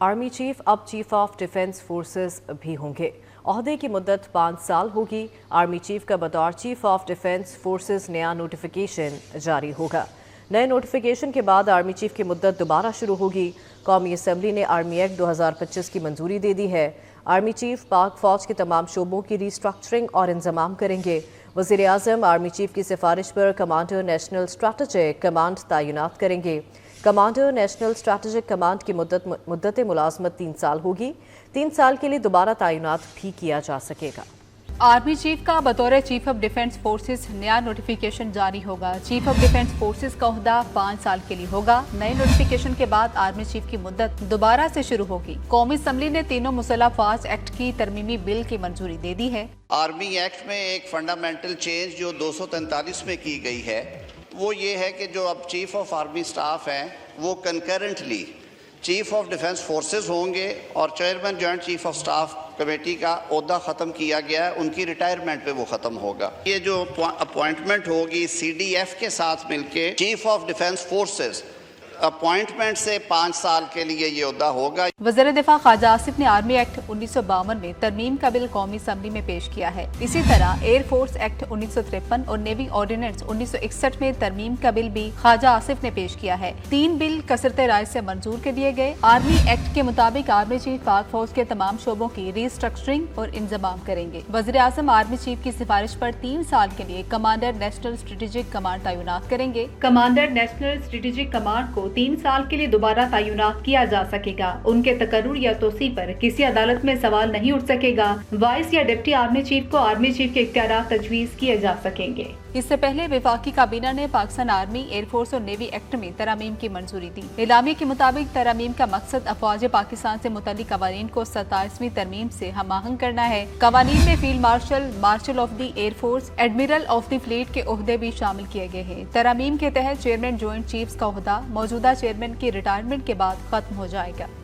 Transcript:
Army chief अब chief of defence forces भी होंगे। ओहदे की मुद्दत 5 साल होगी। आर्मी चीफ का बतौर चीफ ऑफ डिफेंस फोर्सेस नया नोटिफिकेशन जारी होगा। नए नोटिफिकेशन के बाद आर्मी चीफ की मुद्दत दोबारा शुरू होगी। कौमी असम्बली ने आर्मी एक्ट 2025 की मंजूरी दे दी है। आर्मी चीफ पाक फौज के तमाम शोबों की रिस्ट्रक्चरिंग और इंतजाम करेंगे। वज़ीर आज़म आर्मी चीफ की सिफारिश पर कमांडर नेशनल स्ट्रैटेजिक कमांड तैनात करेंगे। कमांडर नेशनल स्ट्रैटेजिक कमांड की मुद्दत मुलाजमत 3 साल होगी। 3 साल के लिए दोबारा तैनात भी किया जा सकेगा। आर्मी चीफ का बतौर चीफ ऑफ डिफेंस फोर्सेस नया नोटिफिकेशन जारी होगा। चीफ ऑफ डिफेंस फोर्सेस का ओहदा 5 साल के लिए होगा। नए नोटिफिकेशन के बाद आर्मी चीफ की मुद्दत दोबारा से शुरू होगी। कौमी असम्बली ने तीनों मुसल्लह अफवाज एक्ट की तरमीमी बिल की मंजूरी दे दी है। आर्मी एक्ट में एक फंडामेंटल चेंज जो 243 में की गई है वो ये है कि जो अब चीफ ऑफ आर्मी स्टाफ हैं वो concurrently chief of defence forces होंगे और chairman joint chief of staff committee का ओहदा ख़त्म किया गया है, उनकी रिटायरमेंट पे वो ख़त्म होगा। ये जो अपॉइंटमेंट होगी CDF के साथ मिलके chief of defence forces appointment से 5 साल के लिए ये ओहदा होगा। वज़ीर दिफा ख्वाजा आसिफ ने आर्मी एक्ट 1952 में तरमीम का बिल कौमी असम्बली में पेश किया है। इसी तरह एयर फोर्स एक्ट 1953 और नेवी ऑर्डिनेंस 1961 में तरमीम का बिल भी ख्वाजा आसिफ ने पेश किया है। 3 बिल कसरत राय से मंजूर कर दिए गए। आर्मी एक्ट के मुताबिक आर्मी चीफ पाक फौज के तमाम शोबों की रिस्ट्रक्चरिंग और इंतजाम करेंगे। वज़ीर आज़म आर्मी चीफ की सिफारिश पर 3 साल के लिए कमांडर नेशनल स्ट्रेटेजिक कमांड तैनात करेंगे। कमांडर नेशनल स्ट्रेटेजिक कमांड को 3 साल के लिए दोबारा तैनात किया जा सकेगा। उनके तकर्रुर या तोसी पर किसी अदालत में सवाल नहीं उठ सकेगा। वाइस या डिप्टी आर्मी चीफ को आर्मी चीफ के इख्तियारात तजवीज़ किए जा सकेंगे। इससे पहले वफाकी काबीना ने पाकिस्तान आर्मी, एयरफोर्स और नेवी एक्ट में तरामीम की मंजूरी दी। इलामी के मुताबिक तरामीम का मकसद अफवाज पाकिस्तान से मुतल्लिक कवानीन को 27वीं तरमीम से हम आहंग करना है। कवानीन में field marshal, marshal of the air force, admiral of the fleet के ओहदे भी शामिल किए गए हैं। तरामीम के तहत चेयरमैन जॉइंट चीफ्स का ओहदा मौजूदा चेयरमैन की रिटायरमेंट के बाद खत्म हो जाएगा।